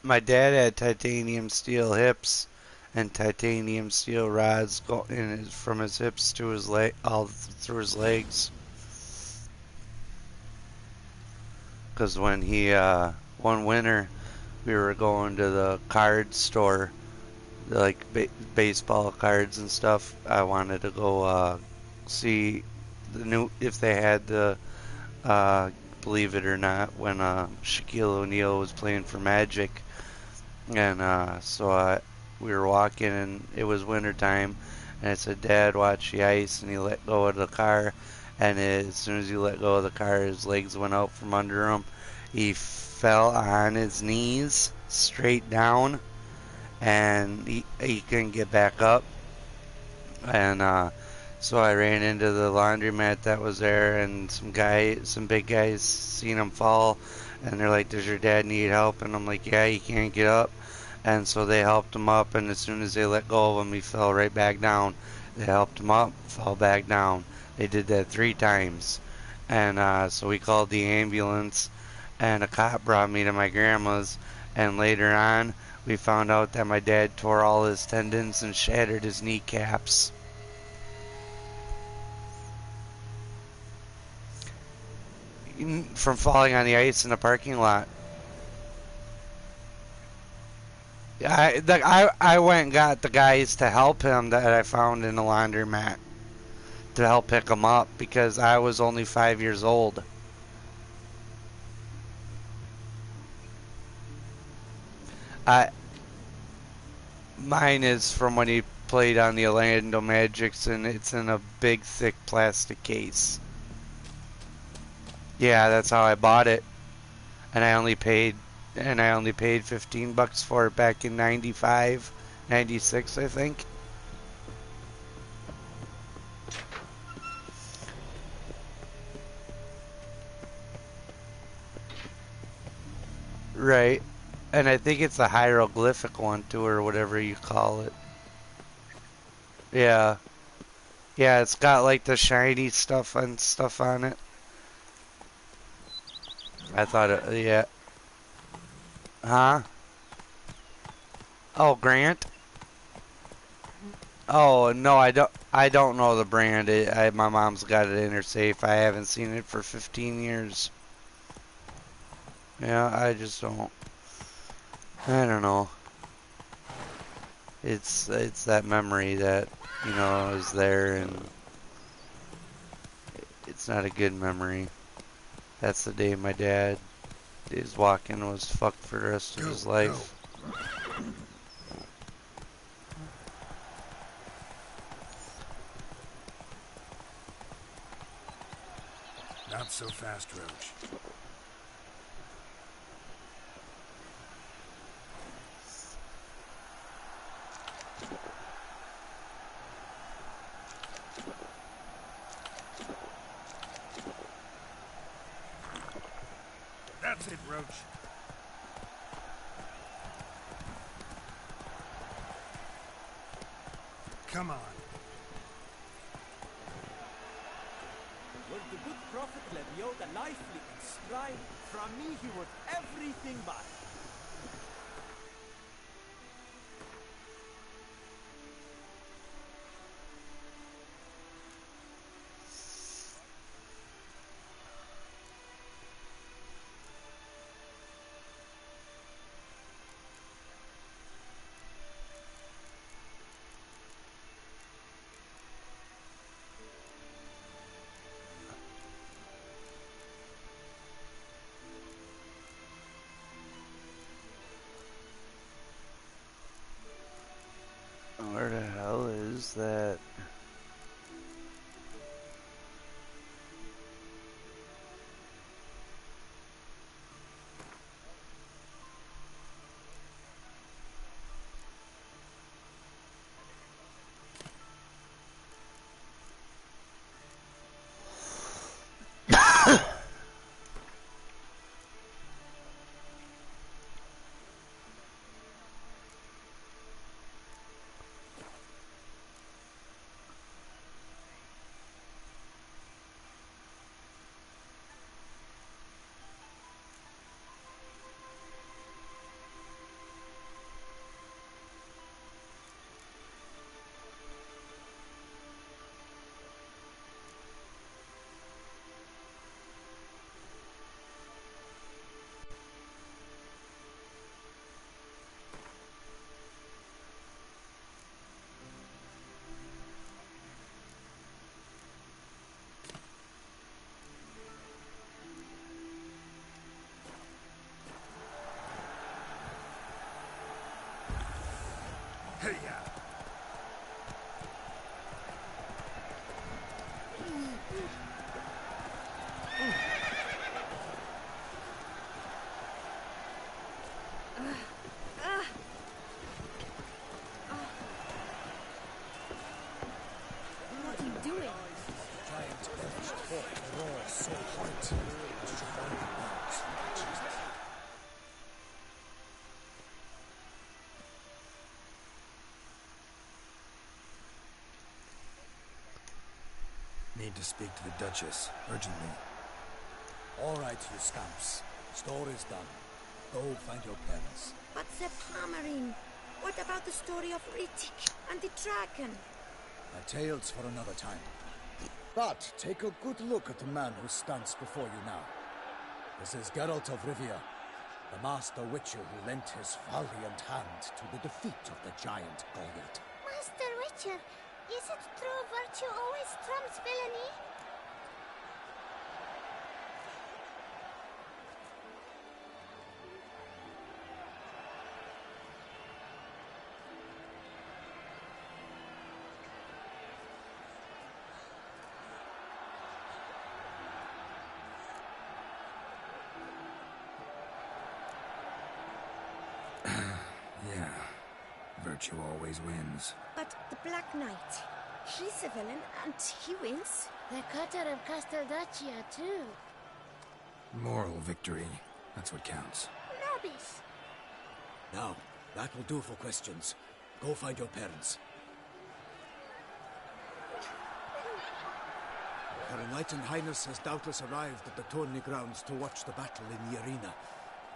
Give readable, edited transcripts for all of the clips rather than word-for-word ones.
my dad had titanium steel hips and titanium steel rods from his hips to his leg, all through his legs. Because one winter, we were going to the card store, like baseball cards and stuff. I wanted to go see if they had the uh, believe it or not, when Shaquille O'Neal was playing for Magic, and we were walking, and it was winter time, and I said, "Dad, watch the ice," and he let go of the car, and as soon as he let go of the car, his legs went out from under him. He fell on his knees straight down, and he couldn't get back up, and so I ran into the laundromat that was there, and some big guys seen him fall, and they're like, "Does your dad need help?" And I'm like, "Yeah, he can't get up." And so they helped him up, and as soon as they let go of him, he fell right back down. They helped him up, fell back down. They did that 3 times, and so we called the ambulance, and a cop brought me to my grandma's, and later on, we found out that my dad tore all his tendons and shattered his kneecaps. From falling on the ice in the parking lot. I went and got the guys to help him that I found in the laundromat to help pick him up because I was only 5 years old. I Mine is from when he played on the Orlando Magics, and it's in a big thick plastic case. Yeah, that's how I bought it, and I only paid $15 for it back in 95, 96, I think. Right. And I think it's a hieroglyphic one too, or whatever you call it. Yeah. Yeah, it's got like the shiny stuff and stuff on it. Yeah. Huh? Oh, Grant? Oh, no, I don't know the brand. My mom's got it in her safe. I haven't seen it for 15 years. Yeah, I just don't. I don't know. It's that memory that, is there, and it's not a good memory. That's the day my dad is walking was fucked for the rest of Go, his go. life. Not so fast, Roach. That's it, Roach. Come on. Were the good prophet Lebioda lively and stride, from me he would everything back. Where the hell is that? Hey, yeah. What are you doing? Giant elves fought the roar so hard as to find the bones. Need to speak to the Duchess, urgently. All right, you scamps. Story's done. Go find your parents. But the Palmerine. What about the story of Rittik and the dragon? My tale's for another time. But take a good look at the man who stands before you now. This is Geralt of Rivia, the master witcher who lent his valiant hand to the defeat of the giant Goliath. Master Witcher, is it true virtue always trumps villainy? Yeah. Virtue always wins. But the Black Knight. He's a villain and he wins. The cutter of Casteldaccia, too. Moral victory. That's what counts. Nobis. Now, that will do for questions. Go find your parents. Her Enlightened Highness has doubtless arrived at the tourney grounds to watch the battle in the arena.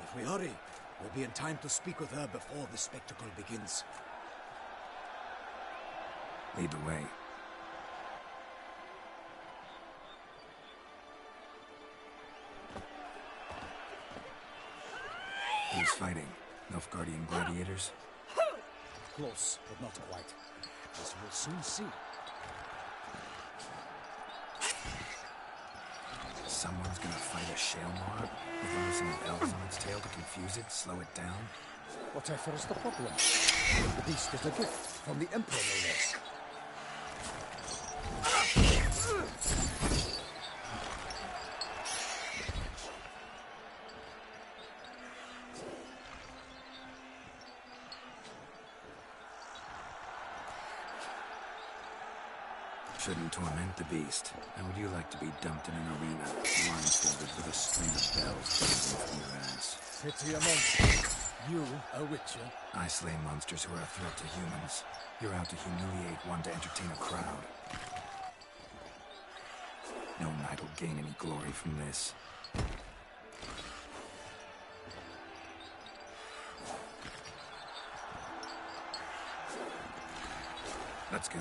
If we hurry, we'll be in time to speak with her before the spectacle begins. Lead the way. Who's fighting? Nilfgaardian gladiators? Close, but not quite. As we'll soon see. Someone's gonna fight a Shaelmaar with only some bells on its tail to confuse it, slow it down? Whatever is the problem? The beast is a gift from the Emperor, no less. Shouldn't torment the beast. How would you like to be dumped in an arena, blindfolded with a string of bells dangling from your ass? Pity a monster. You, a witcher. I slay monsters who are a threat to humans. You're out to humiliate one to entertain a crowd. No knight will gain any glory from this. Let's go.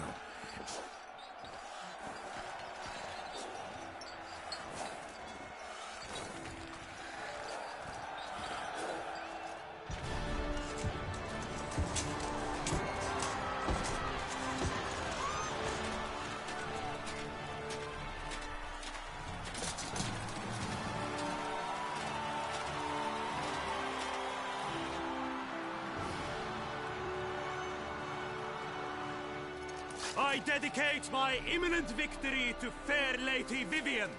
I dedicate my imminent victory to fair Lady Vivian.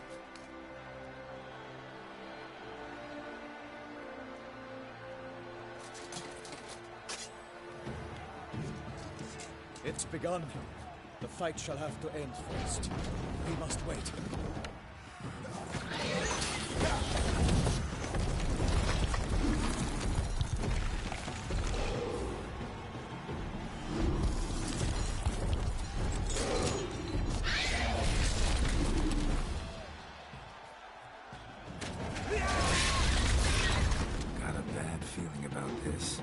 It's begun. The fight shall have to end first. We must wait. Got a bad feeling about this.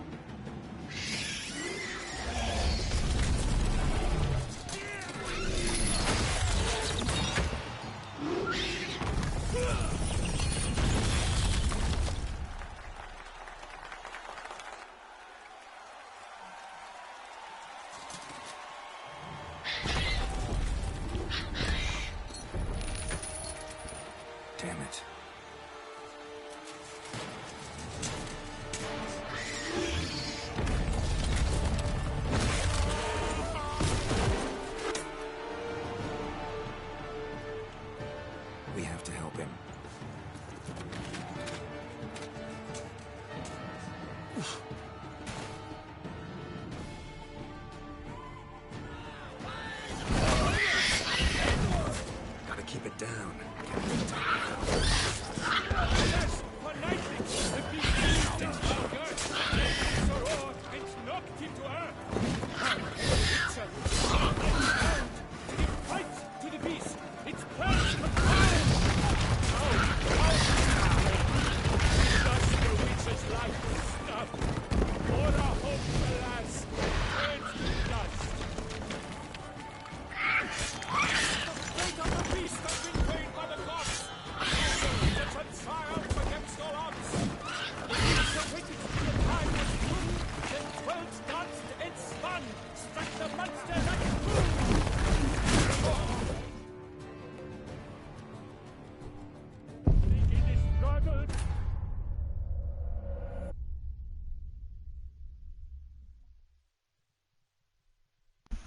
Damn it.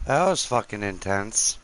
That was fucking intense.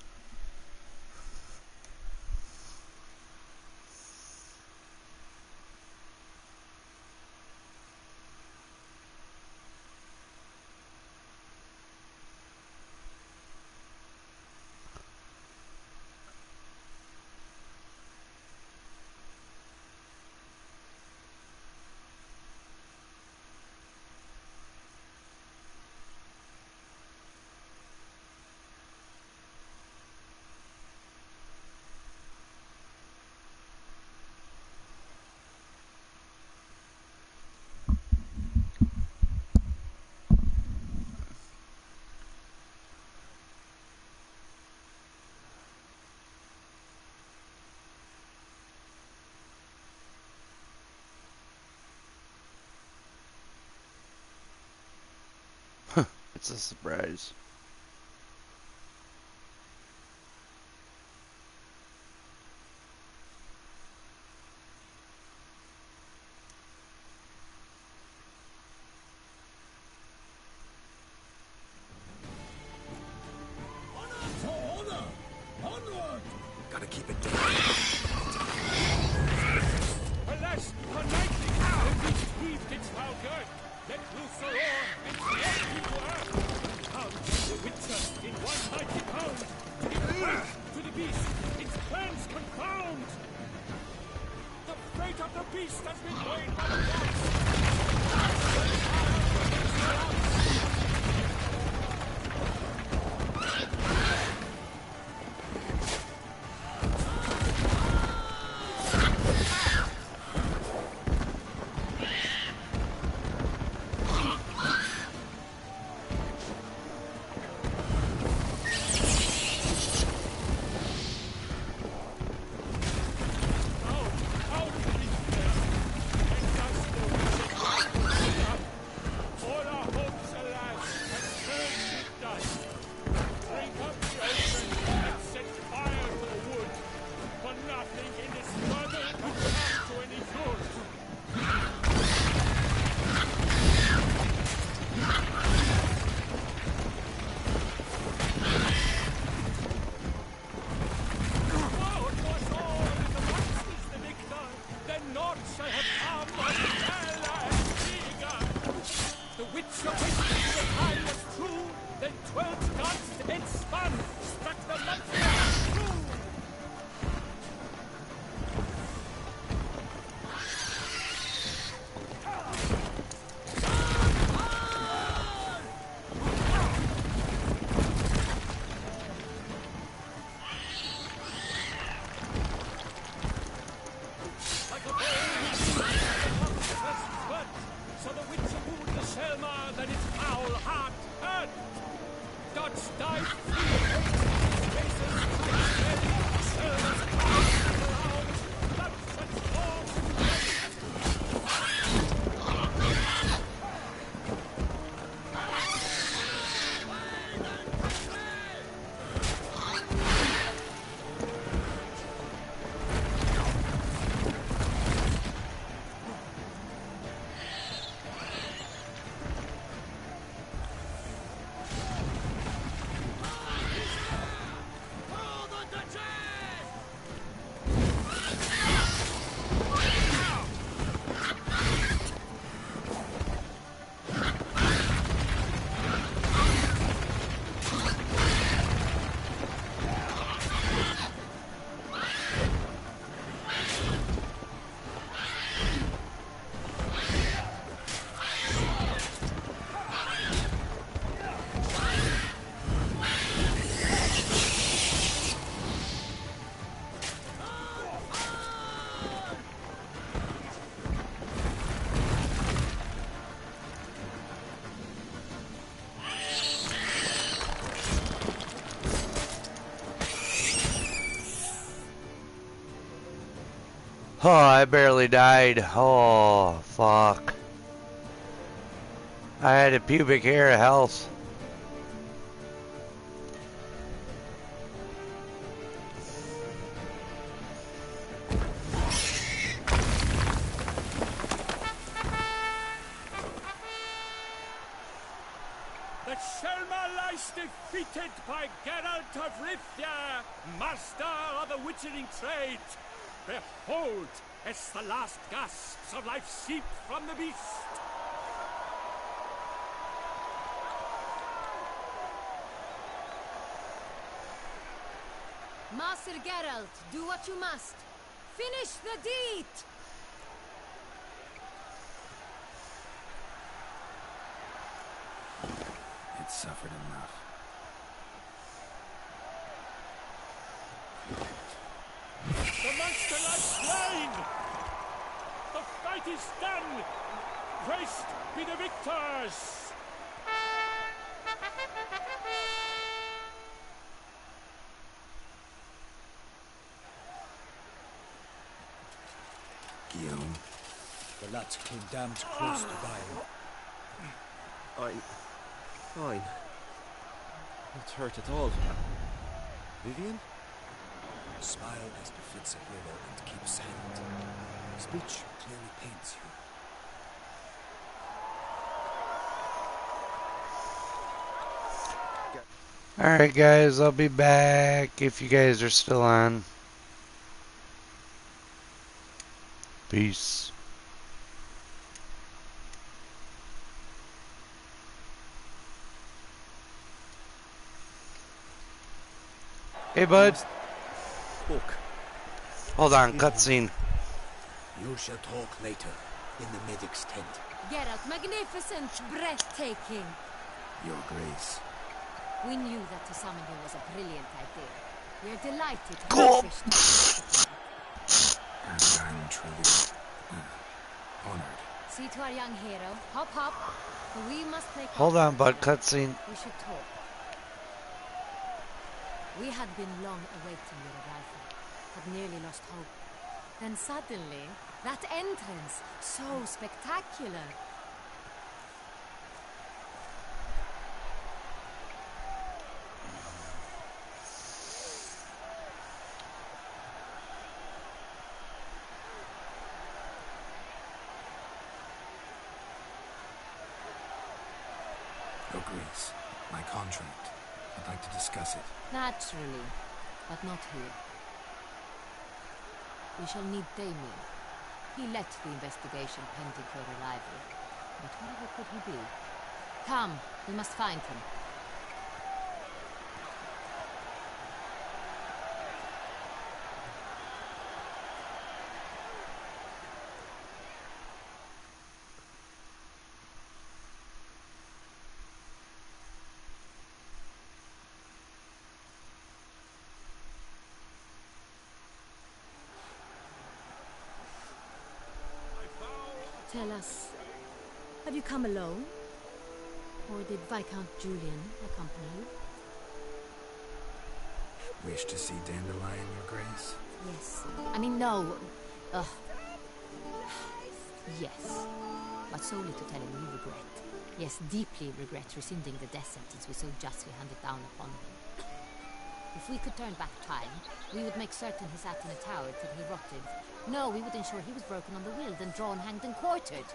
It's a surprise. Gotta keep it down. Alas, her knightly power reached heaved its foul girth. Let loose the roar and swear into earth. Pound the Witcher in one mighty pound. It burst to the beast, its plans confound. The fate of the beast has been weighed by the gods. Oh, I barely died. Oh, fuck. I had a pubic hair health. The that Selma lies defeated by Geralt of Rivia, master of the witchering trade. Behold, as the last gasps of life seep from the beast. Master Geralt, do what you must. Finish the deed! It suffered enough. The monster lies slain! The fight is done! Praised be the victors! Guillaume, The lad came damned close to dying. I'm fine. Not hurt at all. Vivian? Smile as befits a hero and keep silent. Speech clearly pains you. Alright guys, I'll be back if you guys are still on. Peace. Hey bud. Book. Hold on, cutscene. You shall talk later in the medic's tent. Geralt, magnificent, breathtaking. Your Grace. We knew that to summon you was a brilliant idea. We're delighted. Go. And I'm truly honored. See to our young hero. Hop, hop. We must make... Hold on, bud, cutscene. We should talk. We had been long awaiting your arrival, had nearly lost hope. Then suddenly, that entrance, so spectacular. Your Grace, my contract. I'd like to discuss it. Naturally, but not here. We shall need Damien. He led the investigation pending your arrival. But whatever could he be? Come, we must find him. Tell us, have you come alone? Or did Viscount Julian accompany you? Wish to see Dandelion, Your Grace? Yes. I mean, no. Ugh. Yes. But solely to tell him we regret. Yes, deeply regret rescinding the death sentence we so justly handed down upon him. If we could turn back time, we would make certain he sat in a tower till he rotted. No, we would ensure he was broken on the will, then drawn, hanged, and quartered.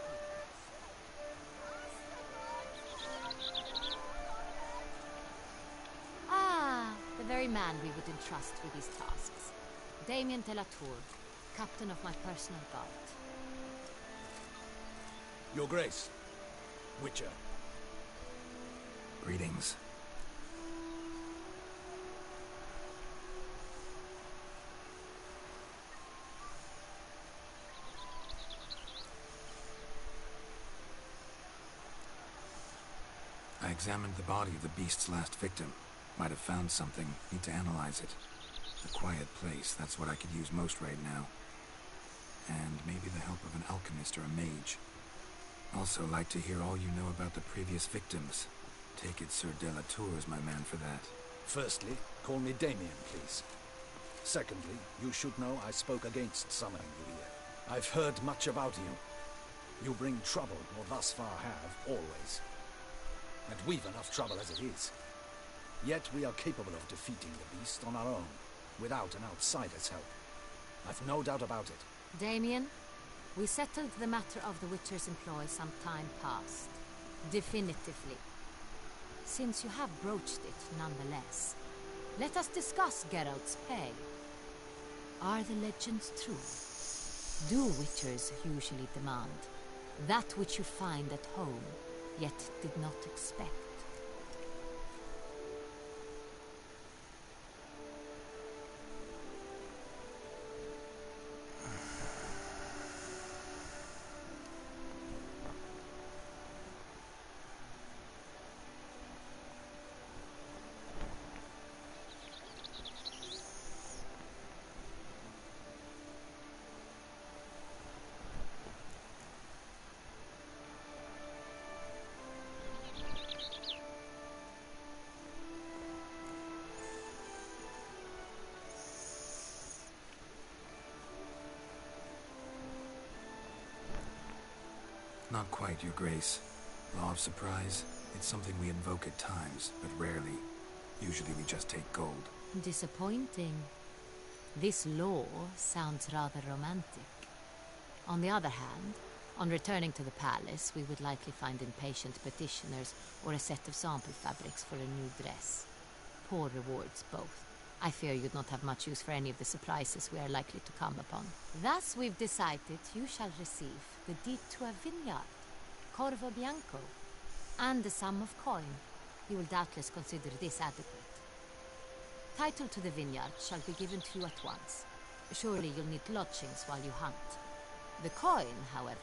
Ah, the very man we would entrust with these tasks. Damien de la Tour, captain of my personal guard. Your Grace. Witcher. Greetings. I examined the body of the beast's last victim. Might have found something. Need to analyze it. A quiet place, that's what I could use most right now. And maybe the help of an alchemist or a mage. Also like to hear all you know about the previous victims. Take it Sir de la Tour is my man for that. Firstly, call me Damien, please. Secondly, you should know I spoke against summoning you here. I've heard much about you. You bring trouble, or thus far have, always. And we've enough trouble as it is. Yet we are capable of defeating the beast on our own, without an outsider's help. I've no doubt about it. Damien, we settled the matter of the Witcher's employ some time past. Definitively. Since you have broached it nonetheless, let us discuss Geralt's pay. Are the legends true? Do witchers usually demand that which you find at home, yet did not expect? Not quite, Your Grace. Law of surprise, it's something we invoke at times, but rarely. Usually we just take gold. Disappointing. This law sounds rather romantic. On the other hand, on returning to the palace, we would likely find impatient petitioners or a set of sample fabrics for a new dress. Poor rewards, both. I fear you'd not have much use for any of the surprises we are likely to come upon. Thus we've decided you shall receive the deed to a vineyard, Corvo Bianco, and a sum of coin. You will doubtless consider this adequate. Title to the vineyard shall be given to you at once. Surely you'll need lodgings while you hunt. The coin, however,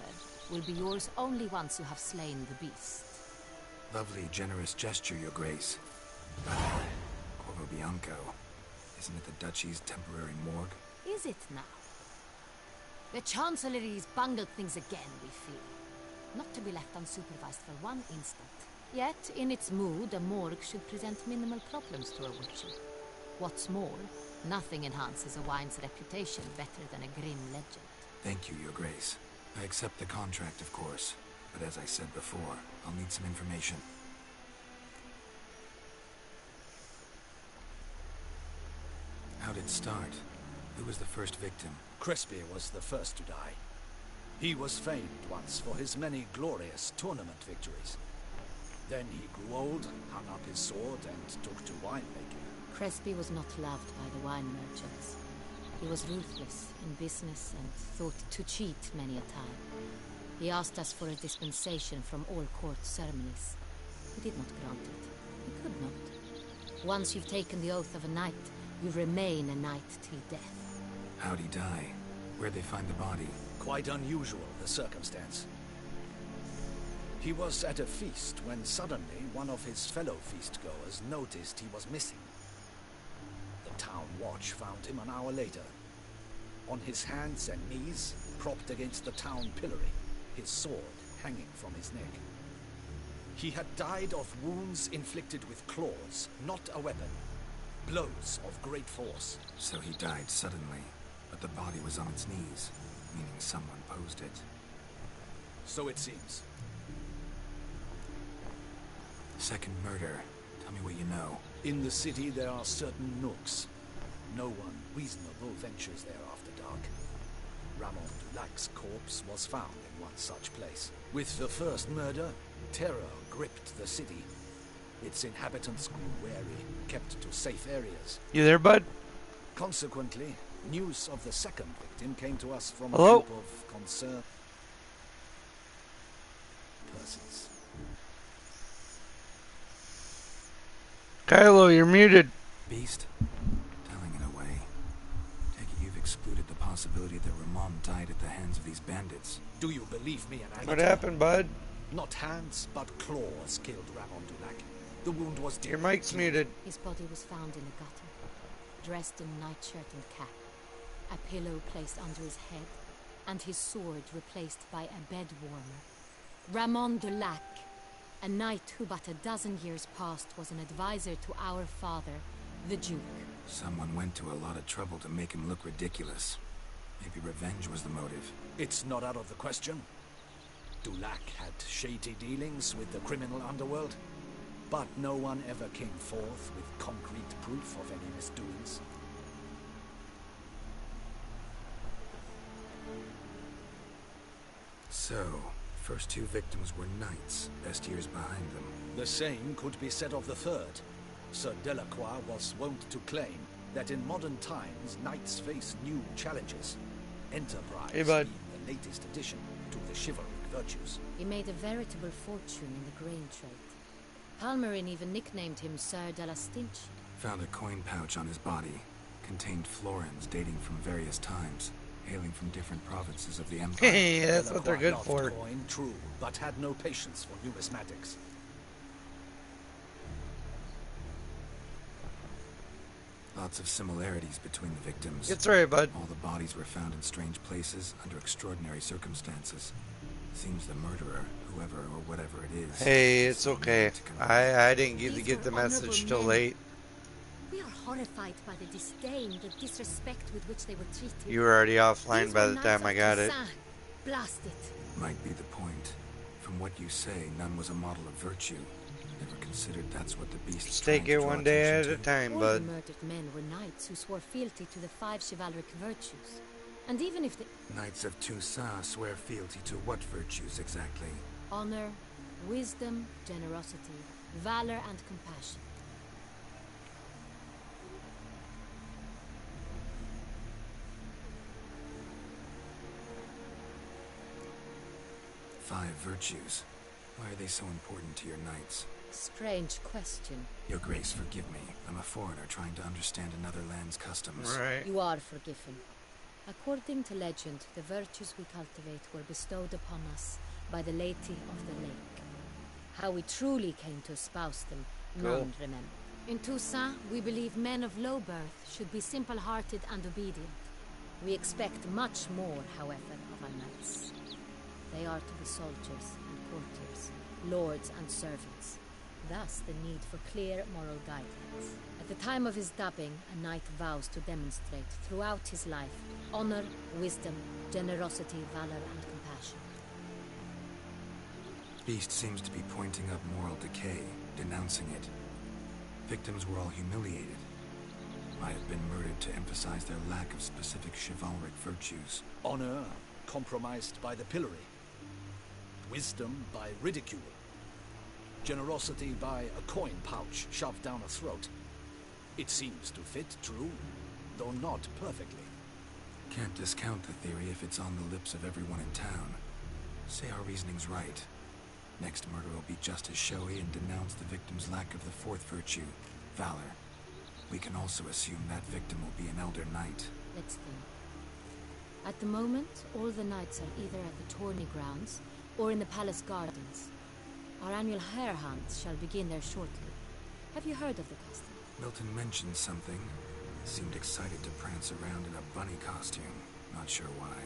will be yours only once you have slain the beast. Lovely, generous gesture, Your Grace. Corvo Bianco. Isn't it the Duchy's temporary morgue? Is it now? The Chancellery's bungled things again, we fear. Not to be left unsupervised for one instant. Yet, in its mood, a morgue should present minimal problems to a witcher. What's more, nothing enhances a wine's reputation better than a grim legend. Thank you, Your Grace. I accept the contract, of course. But as I said before, I'll need some information. How'd it start? Who was the first victim? Crespi was the first to die. He was famed once for his many glorious tournament victories. Then he grew old, hung up his sword, and took to winemaking. Crespi was not loved by the wine merchants. He was ruthless in business and thought to cheat many a time. He asked us for a dispensation from all court ceremonies. We did not grant it. We could not. Once you've taken the oath of a knight, you remain a knight till death. How'd he die? Where'd they find the body? Quite unusual, the circumstance. He was at a feast when suddenly one of his fellow feastgoers noticed he was missing. The town watch found him an hour later, on his hands and knees, propped against the town pillory, his sword hanging from his neck. He had died of wounds inflicted with claws, not a weapon. Blows of great force. So he died suddenly, but the body was on its knees, meaning someone posed it. So it seems. Second murder. Tell me what you know. In the city there are certain nooks. No one reasonable ventures there after dark. Ramon Dulac's corpse was found in one such place. With the first murder, terror gripped the city. Its inhabitants grew wary, kept to safe areas. You there, bud? Consequently, news of the second victim came to us from Hello? a group of concerned persons. Kylo, you're muted. Beast? Telling it away. Take it you've excluded the possibility that Ramon died at the hands of these bandits. Do you believe me, Anagata? What happened, bud? Not hands, but claws killed Ramon Dulac. The wound was deep. Your mic's muted. His body was found in a gutter, dressed in nightshirt and cap, a pillow placed under his head, and his sword replaced by a bed warmer. Ramon Dulac, a knight who but a dozen years past was an advisor to our father, the Duke. Someone went to a lot of trouble to make him look ridiculous. Maybe revenge was the motive. It's not out of the question. Dulac had shady dealings with the criminal underworld, but no one ever came forth with concrete proof of any misdoings. So, first two victims were knights, best years behind them. The same could be said of the third. Sir Delacroix was wont to claim that in modern times knights face new challenges. Enterprise Hey, bud. being the latest addition to the chivalric virtues. He made a veritable fortune in the grain trade. Palmerin even nicknamed him Sir de la Stinch. Found a coin pouch on his body. Contained florins dating from various times, hailing from different provinces of the Empire. Hey, that's what they're Delacroix good loved for. coin, true, but had no patience for numismatics. Lots of similarities between the victims. It's right, bud. All the bodies were found in strange places under extraordinary circumstances. Seems the murderer, whoever or whatever it is... Hey, it's okay. I didn't get to These get the were message honorable till men. late. We are horrified by the disdain, the disrespect with which they were treated. You were already offline These by were the time knights I of got it. Toussaint. Blast it. Might be the point. From what you say, none was a model of virtue. Never considered that's what the beast Just take it one day at a time, All bud. the murdered men were knights who swore fealty to the 5 chivalric virtues. And even if the Knights of Toussaint swear fealty to what virtues exactly? honor, wisdom, generosity, valor, and compassion. Five virtues. Why are they so important to your knights? Strange question. Your Grace, forgive me. I'm a foreigner trying to understand another land's customs. Right. You are forgiven. According to legend, the virtues we cultivate were bestowed upon us by the Lady of the Lake. How we truly came to espouse them, none remember. In Toussaint, we believe men of low birth should be simple-hearted and obedient. We expect much more, however, of our knights. They are to be soldiers and courtiers, lords and servants. Thus the need for clear moral guidelines. At the time of his dubbing, a knight vows to demonstrate throughout his life honor, wisdom, generosity, valor, and compassion. Beast seems to be pointing up moral decay, denouncing it. Victims were all humiliated. Might have been murdered to emphasize their lack of specific chivalric virtues. Honor compromised by the pillory. Wisdom by ridicule. Generosity by a coin pouch shoved down a throat. It seems to fit, true, though not perfectly. Can't discount the theory if it's on the lips of everyone in town. Say our reasoning's right. Next murder will be just as showy and denounce the victim's lack of the fourth virtue, valor. We can also assume that victim will be an elder knight. Let's think. At the moment, all the knights are either at the tourney grounds or in the palace gardens. Our annual hare hunt shall begin there shortly. Have you heard of the custom? Milton mentioned something. Seemed excited to prance around in a bunny costume. Not sure why.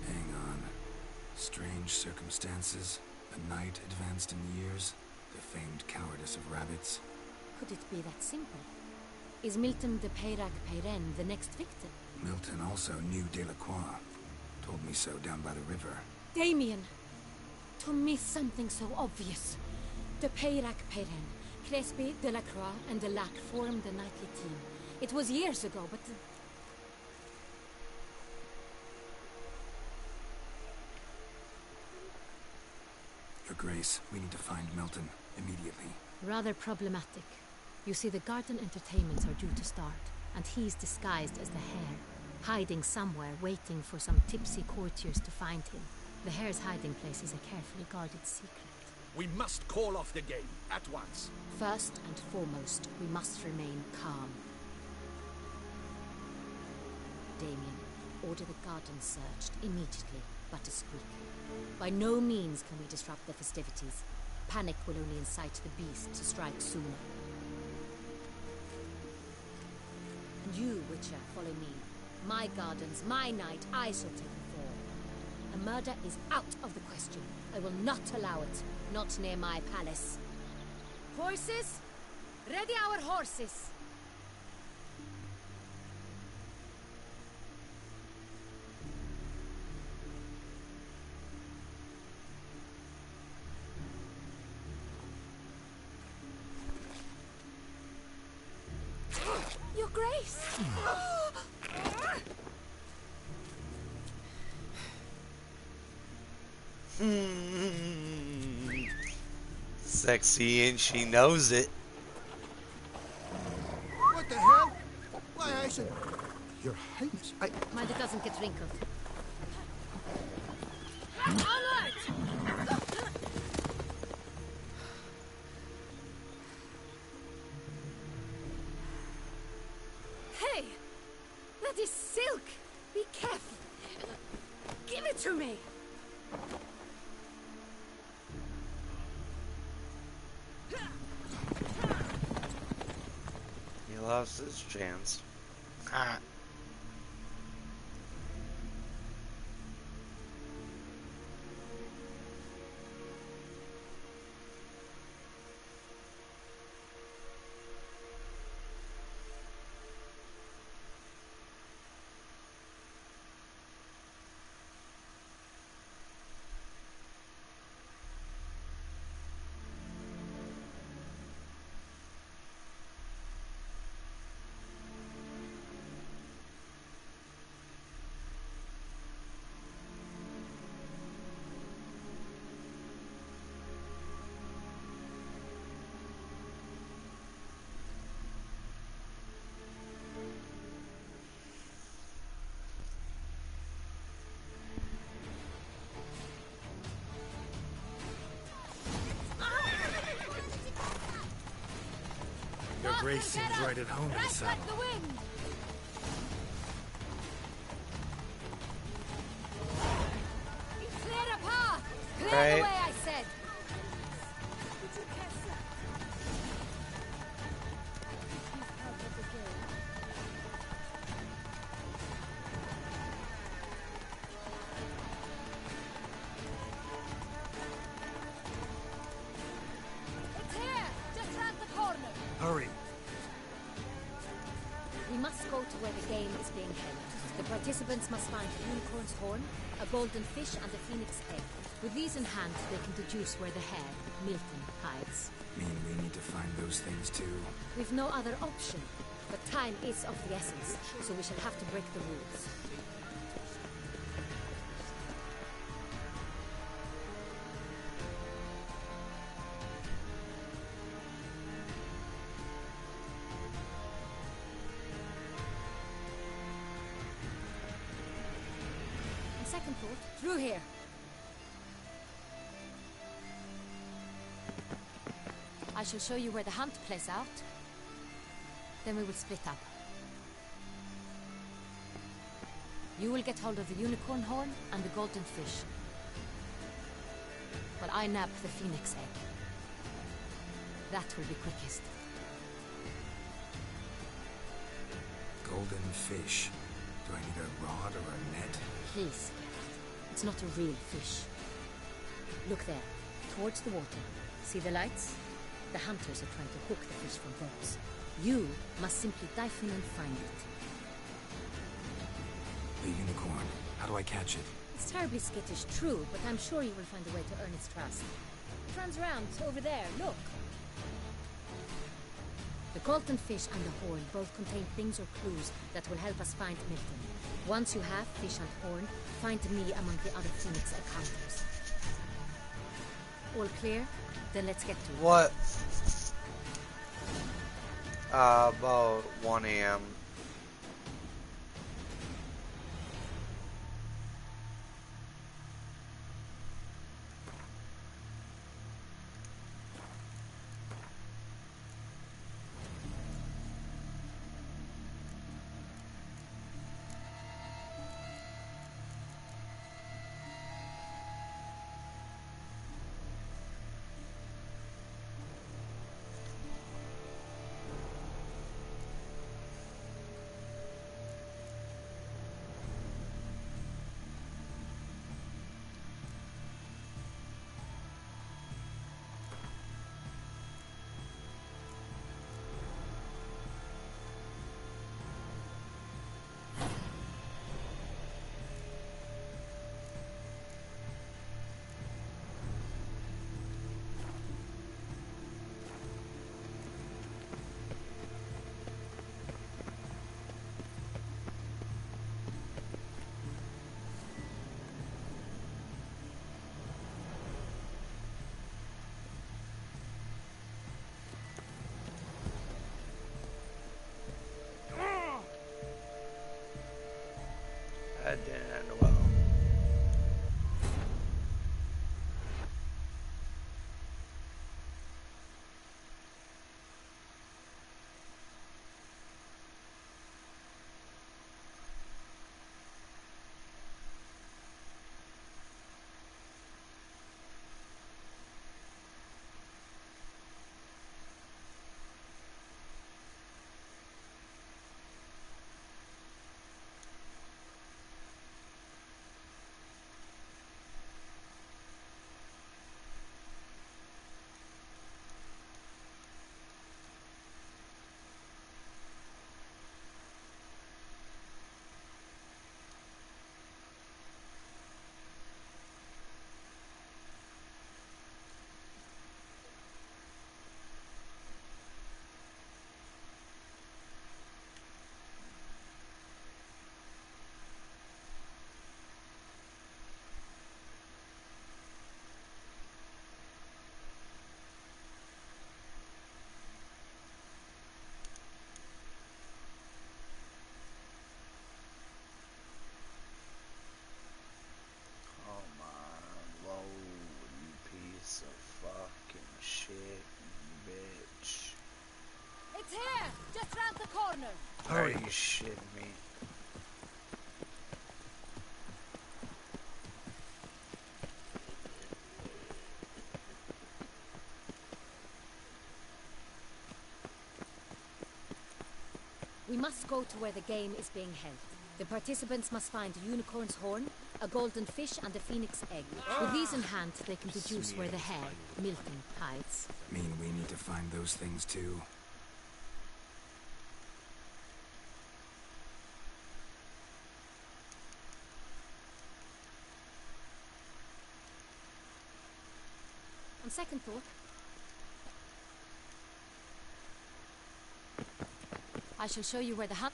Hang on. Strange circumstances. A knight advanced in years. The famed cowardice of rabbits. Could it be that simple? Is Milton de Peyrac-Peyren the next victim? Milton also knew Delacroix. Told me so down by the river. Damien! To miss something so obvious. De Peyrac-Peyren, Crespi, Delacroix, and Delac formed the knightly team. It was years ago, but... Your Grace, we need to find Milton immediately. Rather problematic. You see, the garden entertainments are due to start, and he's disguised as the hare, hiding somewhere, waiting for some tipsy courtiers to find him. The hare's hiding place is a carefully guarded secret. We must call off the game, at once. First and foremost, we must remain calm. Damien, order the garden searched immediately, but discreetly. By no means can we disrupt the festivities. Panic will only incite the beast to strike sooner. And you, Witcher, follow me. My gardens, my night, I shall take the fall. A murder is out of the question. I will not allow it. Not near my palace. Horses? Ready our horses! Your Grace! sexy and she knows it. What the hell? Why, I should... Your Highness, Mind it doesn't get wrinkled. Hey! That is silk! Be careful! Give it to me! He lost his chance. Ah. Your grace seems right at home in the saddle. Like the wind. Clear a path. Clear Right. the way, I said. It's here, just round the corner. Hurry. We must go to where the game is being held. The participants must find a unicorn's horn, a golden fish, and a phoenix egg. With these in hand, they can deduce where the hare, Milton, hides. Mean we need to find those things too? We've no other option. But time is of the essence, so we shall have to break the rules. On second thought, through here. I shall show you where the hunt plays out. Then we will split up. You will get hold of the unicorn horn and the golden fish, while I nab the phoenix egg. That will be quickest. Golden fish. Do I need a rod or a net? Please, Geralt. It's not a real fish. Look there, towards the water. See the lights? The hunters are trying to hook the fish from boats. You must simply dive in and find it. The unicorn. How do I catch it? It's terribly skittish, true, but I'm sure you will find a way to earn its trust. It runs around over there, look. The golden fish and the horn both contain things or clues that will help us find Milton. Once you have fish and horn, find me among the other Phoenix encounters. All clear? Then let's get to it. What? About 1 a.m. corner. Are you shitting me? We must go to where the game is being held. The participants must find a unicorn's horn, a golden fish, and a phoenix egg. With these in hand, they can deduce where the hare, Milton, hides. Mean we need to find those things too? On second thought, I shall show you where the hunt...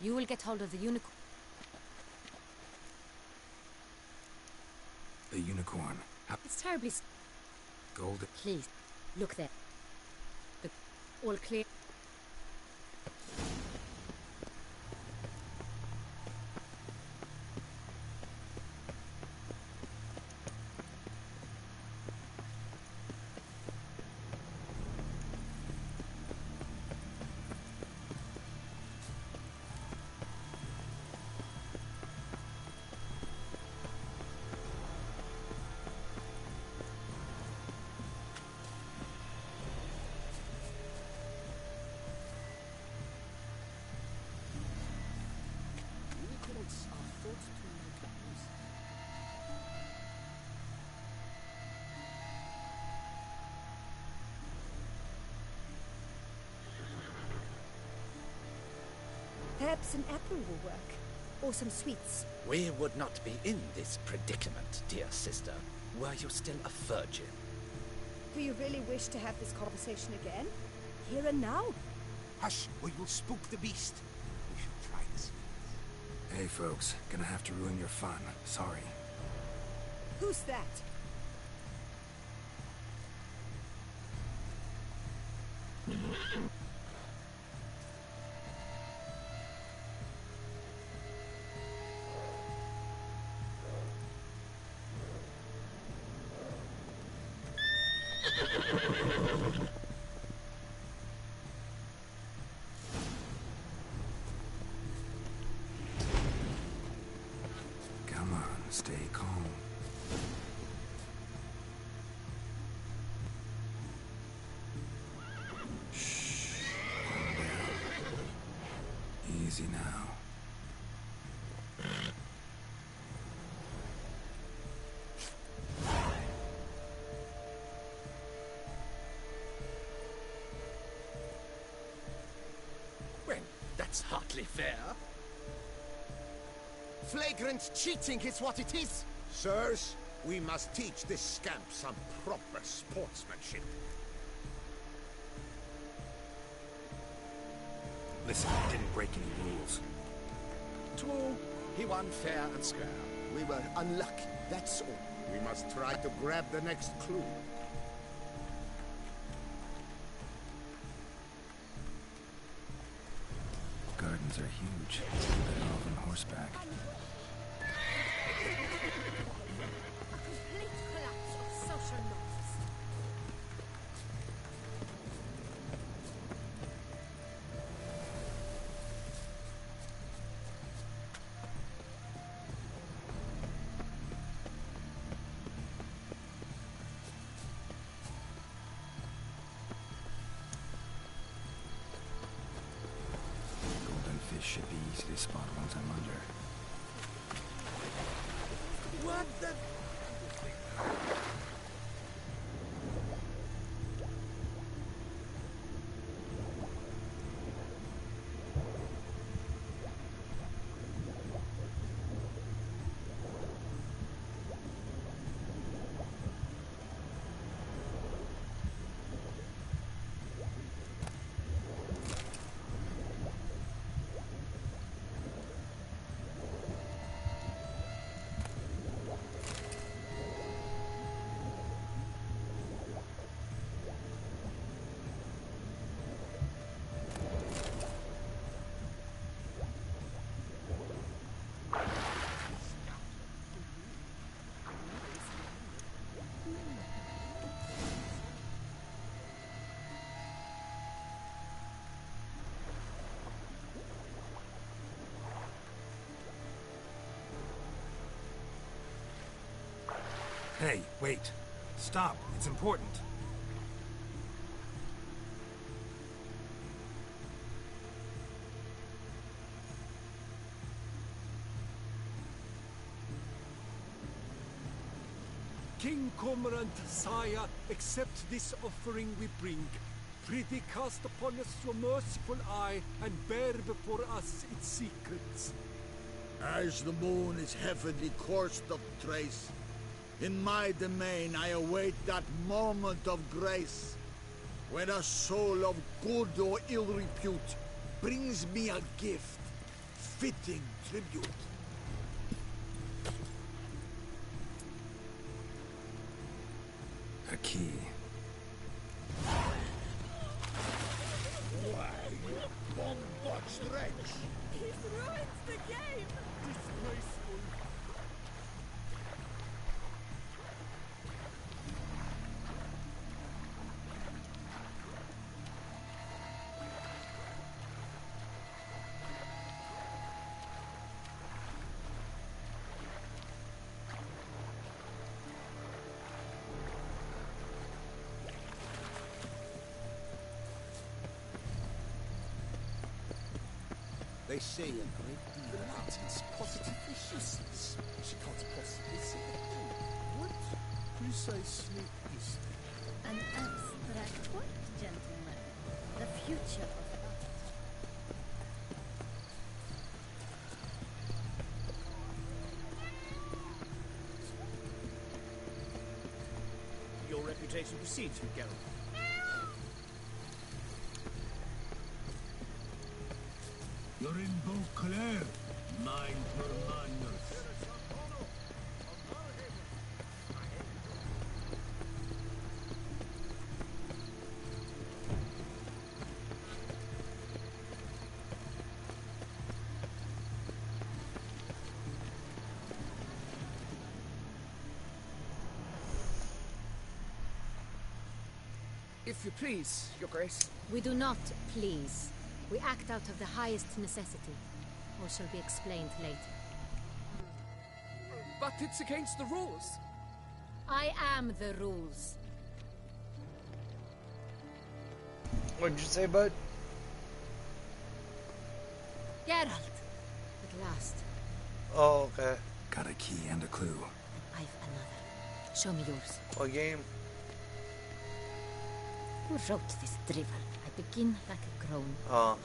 You will get hold of the unicorn. The unicorn. It's terribly... Golden. Please, look there. The... All clear. Perhaps an apple will work. Or some sweets. We would not be in this predicament, dear sister, were you still a virgin. Do you really wish to have this conversation again? Here and now? Hush, or you'll spook the beast. We should try this. Hey folks, gonna have to ruin your fun. Sorry. Who's that? Come on, stay calm. Shh. Calm down. Easy now. Well, that's hardly fair. Flagrant cheating is what it is. Sirs, we must teach this scamp some proper sportsmanship. Listen, I didn't break any rules. True, he won fair and square. We were unlucky, that's all. We must try to grab the next clue. Gardens are huge. They're all on horseback. A complete collapse of social norms. Golden fish should be easy to spot once I'm under. What the... Hey, wait. Stop. It's important. King Cormorant, sire, accept this offering we bring. Prithee cast upon us your merciful eye, and bear before us its secrets. As the moon is heavily coursed of trace, in my domain I await that moment of grace, when a soul of good or ill repute brings me a gift, fitting tribute. A key. Why, you bomb-botched wretch! He's ruined the game! Disgraceful. They say a great deal about its positively useless. She can't possibly see it. What precisely is that? An abstract what, gentlemen? The future of art. Your reputation precedes you, Geralt. You're in Beauclair. Mind your manners. If you please, Your Grace. We do not please. We act out of the highest necessity, or shall be explained later. But it's against the rules. I am the rules. What'd you say, bud? Geralt! At last. Oh, okay. Got a key and a clue. I've another. Show me yours. What game? Who wrote this drivel? I begin like a groan,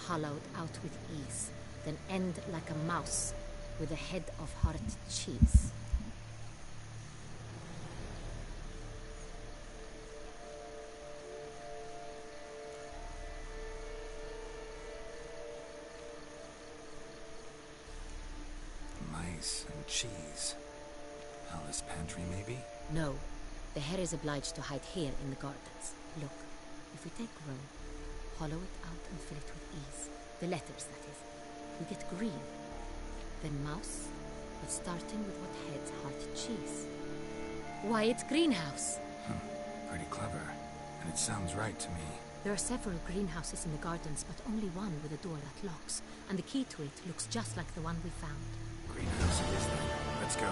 hollowed out with ease, then end like a mouse with a head of hard cheese. Mice and cheese. Palace pantry, maybe? No. The hare is obliged to hide here in the gardens. Look, if we take row, hollow it out and fill it with ease. The letters, that is. We get green. Then mouse, but starting with what heads hard cheese. Why, it's greenhouse! Pretty clever. And it sounds right to me. There are several greenhouses in the gardens, but only one with a door that locks. And the key to it looks just like the one we found. Greenhouse it is then. Let's go.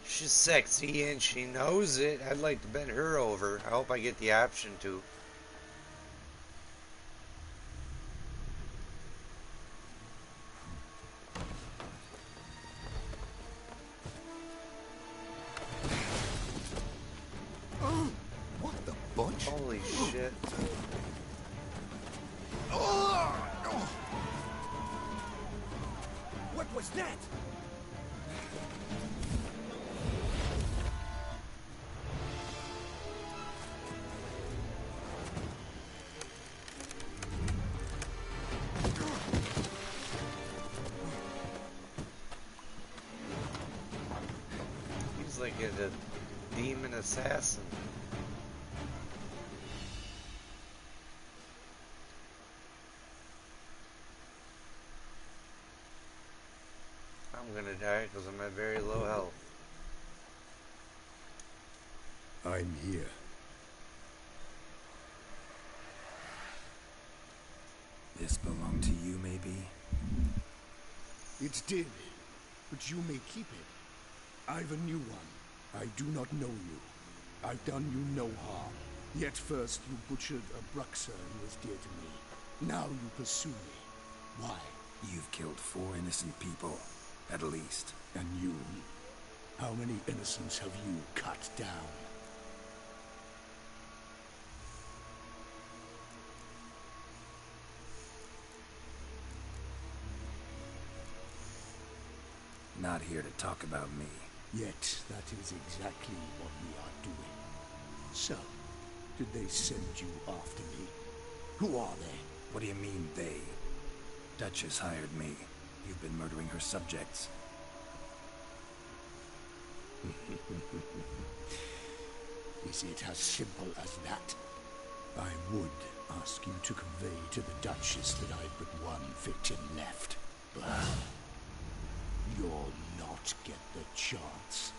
She's sexy and she knows it. I'd like to bend her over. I hope I get the option to. Oh, what the bunch? Holy shit. What was that? He's like a demon assassin. Alright, because I'm at very low health. I'm here. This belonged to you, maybe? It did, but you may keep it. I've a new one. I do not know you. I've done you no harm. Yet first you butchered a Bruxer who was dear to me. Now you pursue me. Why? You've killed 4 innocent people, at least. And you? How many innocents have you cut down? Not here to talk about me. Yet that is exactly what we are doing. So, did they send you after me? Who are they? What do you mean, they? Duchess hired me. You've been murdering her subjects. Is it as simple as that? I would ask you to convey to the Duchess that I've but one victim left, but you'll not get the chance.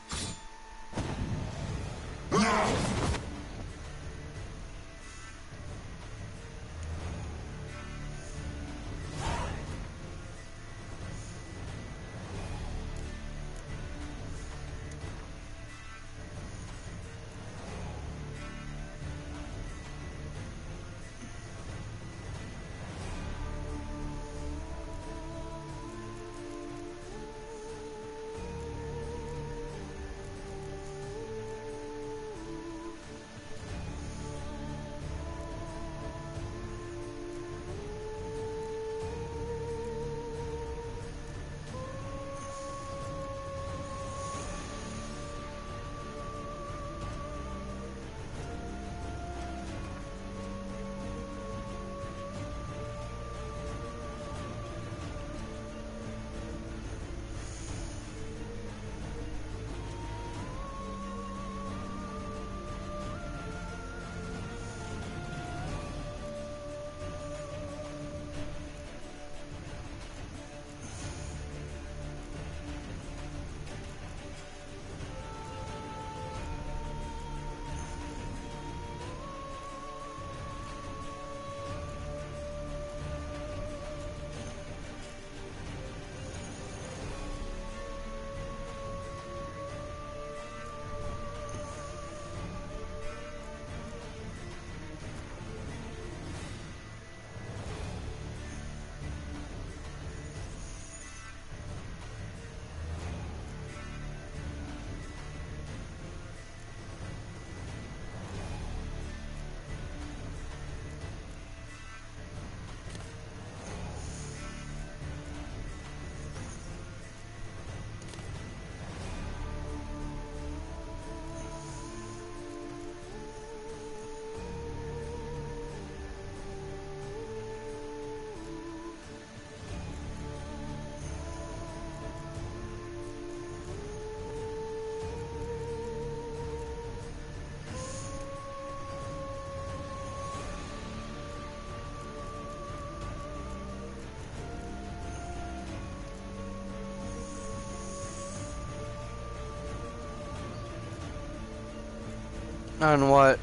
On what?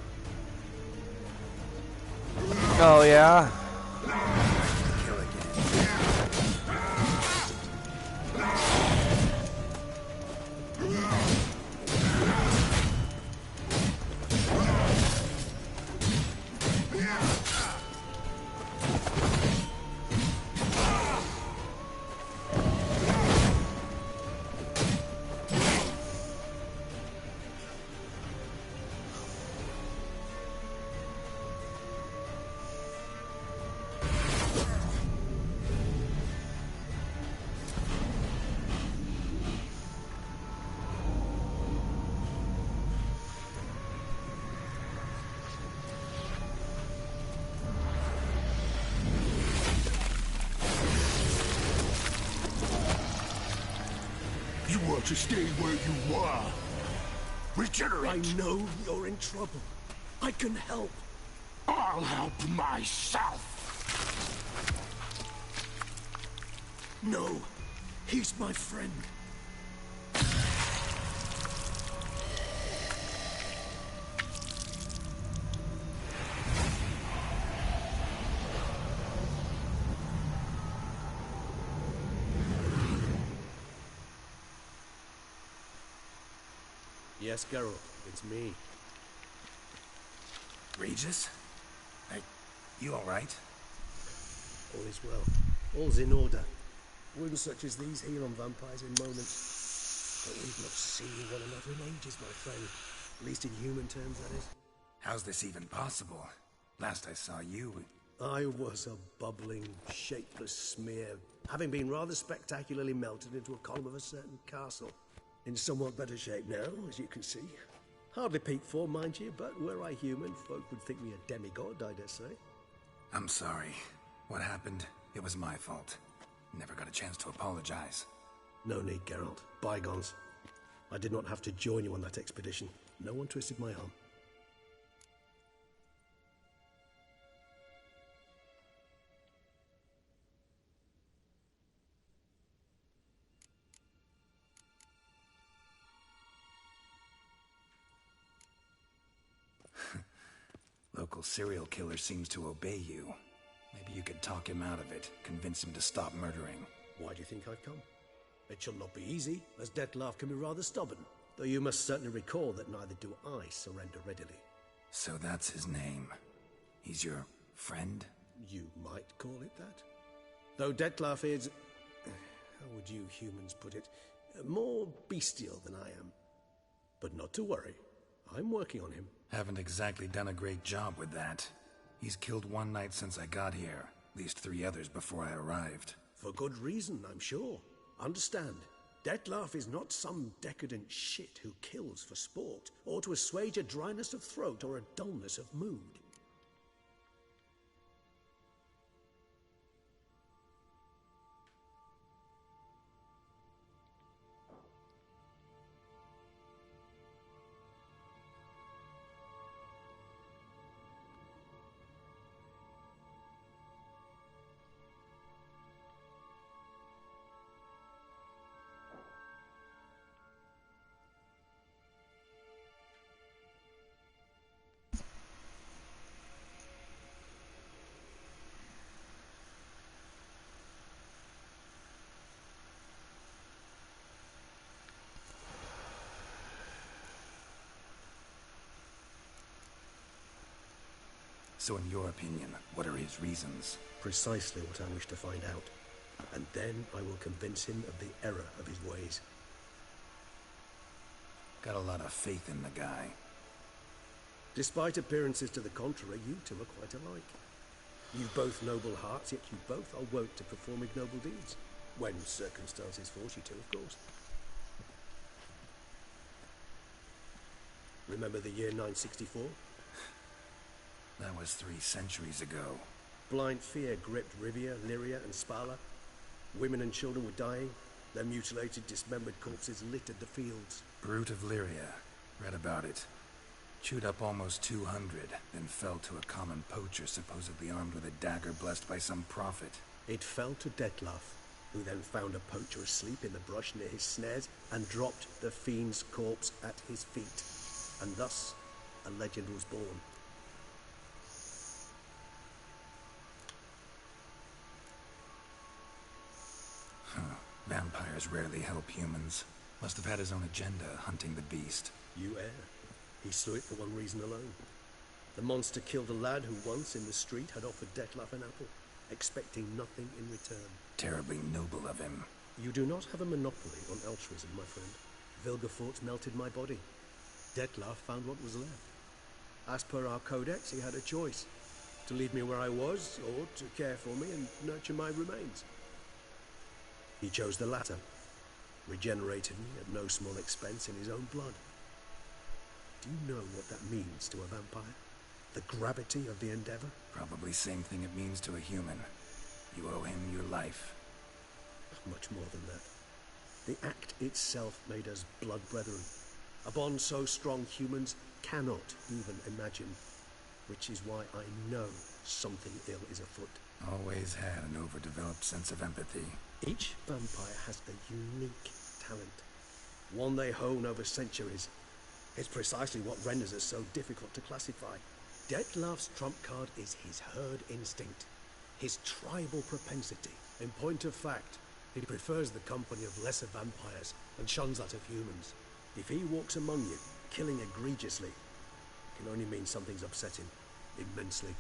Oh, yeah? You want to stay where you are. Regenerate. I know you're in trouble. I can help. I'll help myself. No, he's my friend. Yes, Geralt, it's me. Regis? Hey, you alright? All is well. All's in order. Wounds such as these heal on vampires in moments. But we've not seen one another in ages, my friend. At least in human terms, that is. How's this even possible? Last I saw you... I was a bubbling, shapeless smear, having been rather spectacularly melted into a column of a certain castle. In somewhat better shape now, as you can see. Hardly peak form, mind you, but were I human, folk would think me a demigod, I dare say. I'm sorry. What happened, it was my fault. Never got a chance to apologize. No need, Geralt. Bygones. I did not have to join you on that expedition. No one twisted my arm. Local serial killer seems to obey you. Maybe you could talk him out of it, convince him to stop murdering. Why do you think I've come? It shall not be easy, as Dettlaff can be rather stubborn. Though you must certainly recall that neither do I surrender readily. So that's his name. He's your friend? You might call it that. Though Dettlaff is... how would you humans put it? More bestial than I am. But not to worry. I'm working on him. Haven't exactly done a great job with that. He's killed one knight since I got here. At least 3 others before I arrived. For good reason, I'm sure. Understand, Dettlaff is not some decadent shit who kills for sport, or to assuage a dryness of throat or a dullness of mood. So in your opinion, what are his reasons? Precisely what I wish to find out. And then I will convince him of the error of his ways. Got a lot of faith in the guy. Despite appearances to the contrary, you two are quite alike. You've both noble hearts, yet you both are wont to perform ignoble deeds. When circumstances force you to, of course. Remember the year 964? That was 3 centuries ago. Blind fear gripped Rivia, Lyria, and Spala. Women and children were dying. Their mutilated, dismembered corpses littered the fields. Brute of Lyria. Read about it. Chewed up almost 200, then fell to a common poacher supposedly armed with a dagger blessed by some prophet. It fell to Dettlaff, who then found a poacher asleep in the brush near his snares and dropped the fiend's corpse at his feet. And thus, a legend was born. Vampires rarely help humans. Must have had his own agenda, hunting the beast. You err. He slew it for one reason alone. The monster killed a lad who once in the street had offered Dettlaff an apple, expecting nothing in return. Terribly noble of him. You do not have a monopoly on altruism, my friend. Vilgefortz melted my body. Dettlaff found what was left. As per our codex, he had a choice. To leave me where I was, or to care for me and nurture my remains. He chose the latter, regenerated me at no small expense in his own blood. Do you know what that means to a vampire? The gravity of the endeavor? Probably same thing it means to a human. You owe him your life. Much more than that. The act itself made us blood brethren. A bond so strong humans cannot even imagine. Which is why I know something ill is afoot. Always had an overdeveloped sense of empathy. Each vampire has a unique talent. One they hone over centuries. It's precisely what renders us so difficult to classify. Dettlaff's trump card is his herd instinct. His tribal propensity. In point of fact, he prefers the company of lesser vampires and shuns that of humans. If he walks among you, killing egregiously can only mean something's upset him immensely.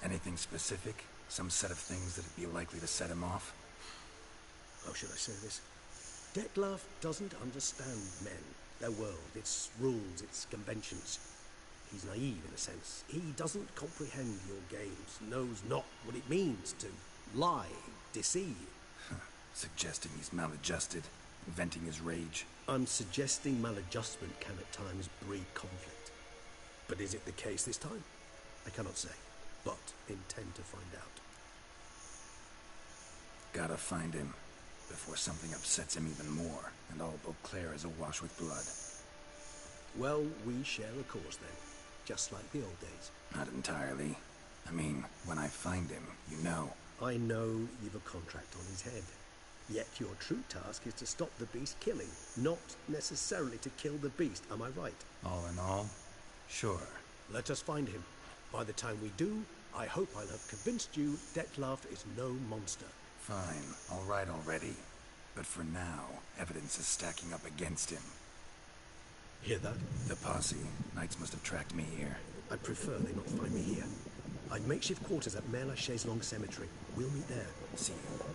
Anything specific? Some set of things that'd be likely to set him off? How should I say this? Dettlaff doesn't understand men, their world, its rules, its conventions. He's naive in a sense. He doesn't comprehend your games, knows not what it means to lie, deceive. Suggesting he's maladjusted, venting his rage. I'm suggesting maladjustment can at times breed conflict. But is it the case this time? I cannot say, but intend to find out. Gotta find him before something upsets him even more, and all Beauclair is awash with blood. Well, we share a cause then, just like the old days. Not entirely. I mean, when I find him, you know. I know you've a contract on his head. Yet your true task is to stop the beast killing, not necessarily to kill the beast, am I right? All in all, sure. Let us find him. By the time we do, I hope I'll have convinced you Dettlaff is no monster. Fine, all right already. But for now, evidence is stacking up against him. Hear that? The posse. Knights must have tracked me here. I'd prefer they not find me here. I'd makeshift quarters at Mère Lachaise Long Cemetery. We'll meet there. See you.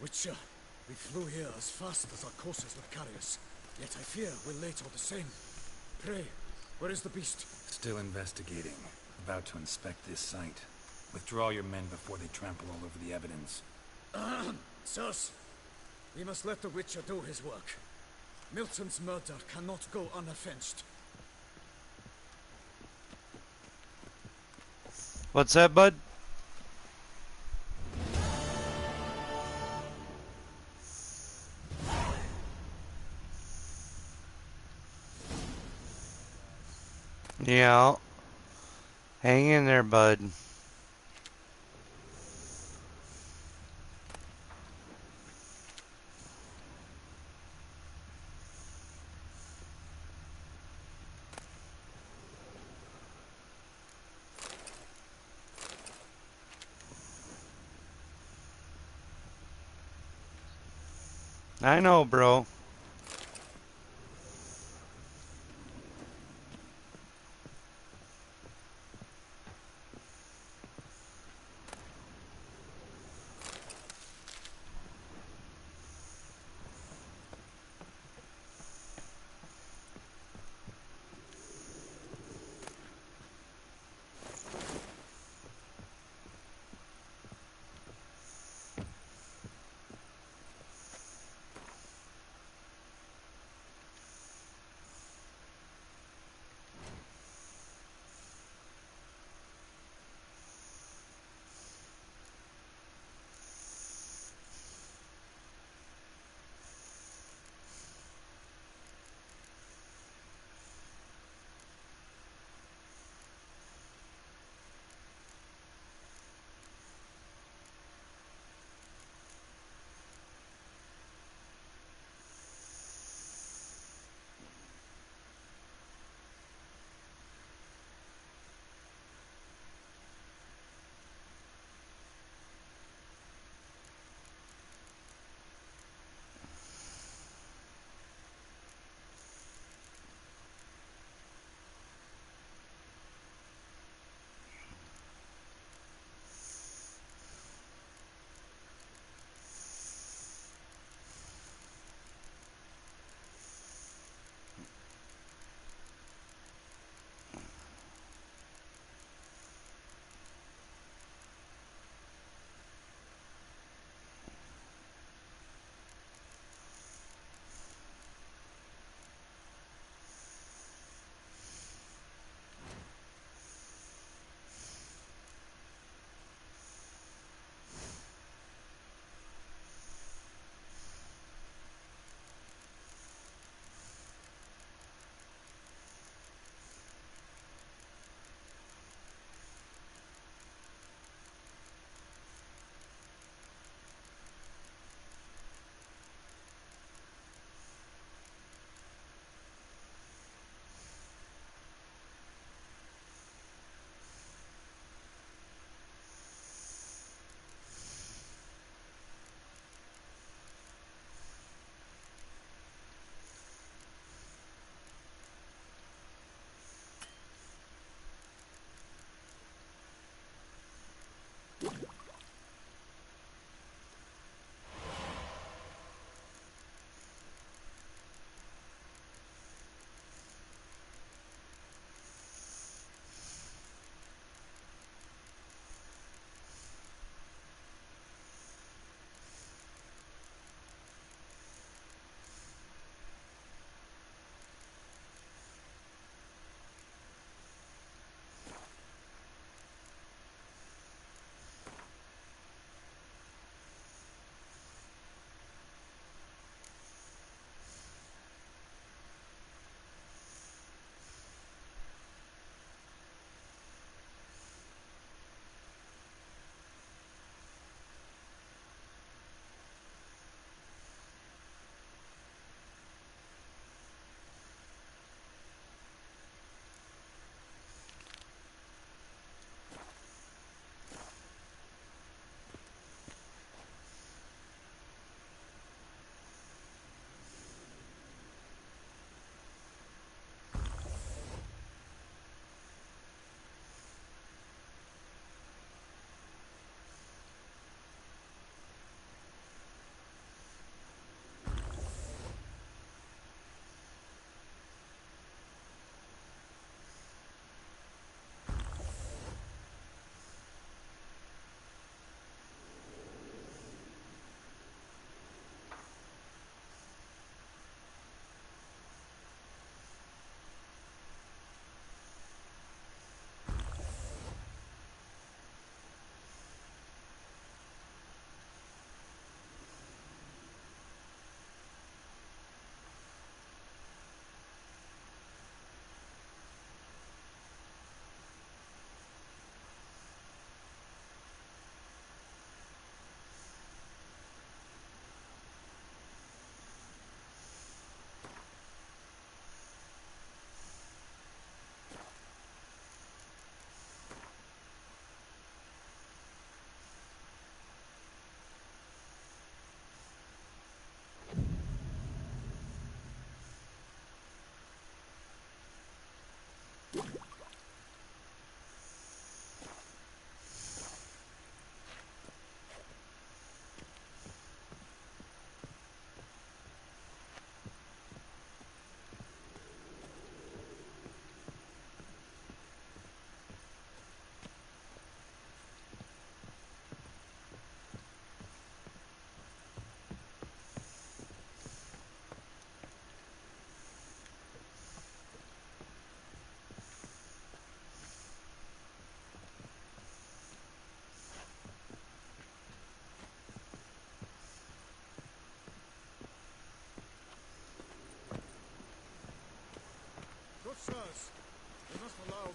Witcher, we flew here as fast as our courses would carry us. Yet I fear we're late all the same. Pray, where is the beast? Still investigating. About to inspect this site. Withdraw your men before they trample all over the evidence. Sirs, we must let the Witcher do his work. Milton's murder cannot go unavenged. What's that, bud? Yeah. Hang in there, bud. I know, bro.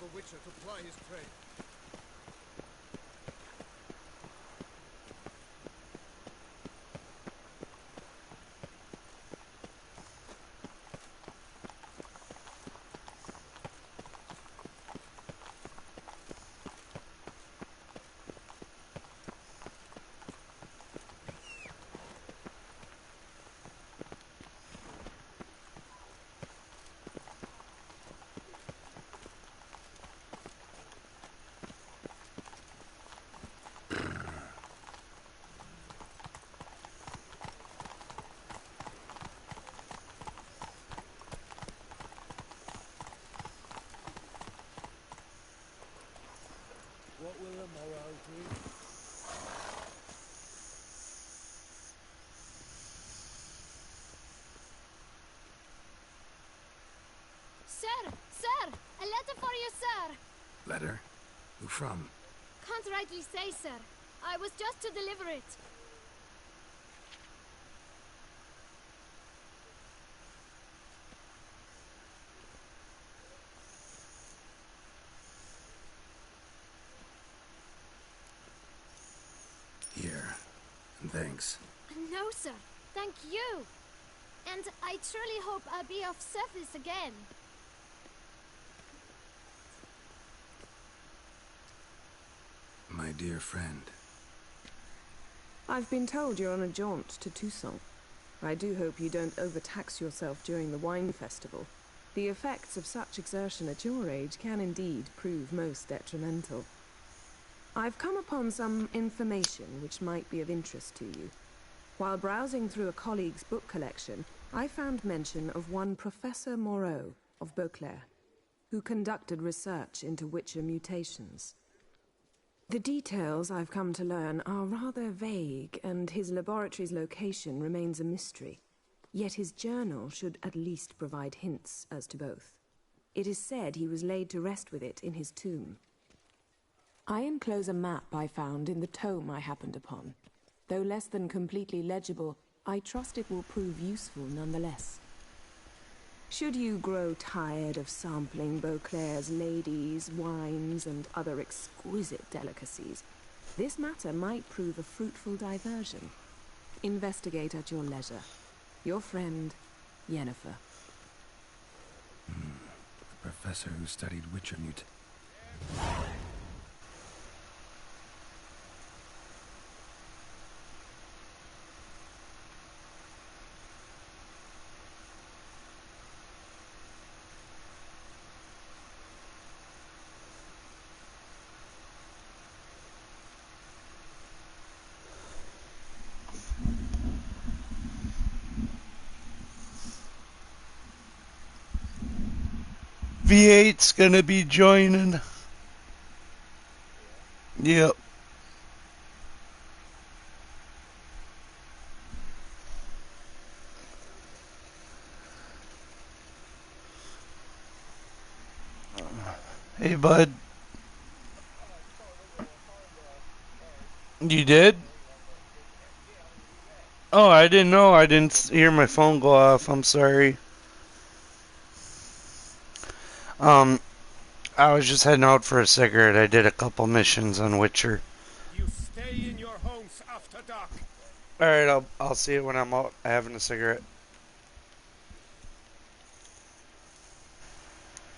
a witcher to ply his trade. What will the morrow bring? Sir! Sir! A letter for you, sir! Letter? Who from? Can't rightly say, sir. I was just to deliver it. Here. And thanks. No, sir. Thank you. And I truly hope I'll be of service again. My dear friend. I've been told you're on a jaunt to Toussaint. I do hope you don't overtax yourself during the wine festival. The effects of such exertion at your age can indeed prove most detrimental. I've come upon some information which might be of interest to you. While browsing through a colleague's book collection, I found mention of one Professor Moreau of Beauclair, who conducted research into Witcher mutations. The details I've come to learn are rather vague, and his laboratory's location remains a mystery. Yet his journal should at least provide hints as to both. It is said he was laid to rest with it in his tomb. I enclose a map I found in the tome I happened upon. Though less than completely legible, I trust it will prove useful nonetheless. Should you grow tired of sampling Beauclair's ladies, wines, and other exquisite delicacies, this matter might prove a fruitful diversion. Investigate at your leisure. Your friend, Yennefer. The professor who studied Witcher mut. V8's gonna be joining. Yep. Hey, bud. You did? Oh, I didn't know. I didn't hear my phone go off. I'm sorry. I was just heading out for a cigarette. I did a couple missions on Witcher. You stay in your homes after dark. Alright, I'll see you when I'm out having a cigarette.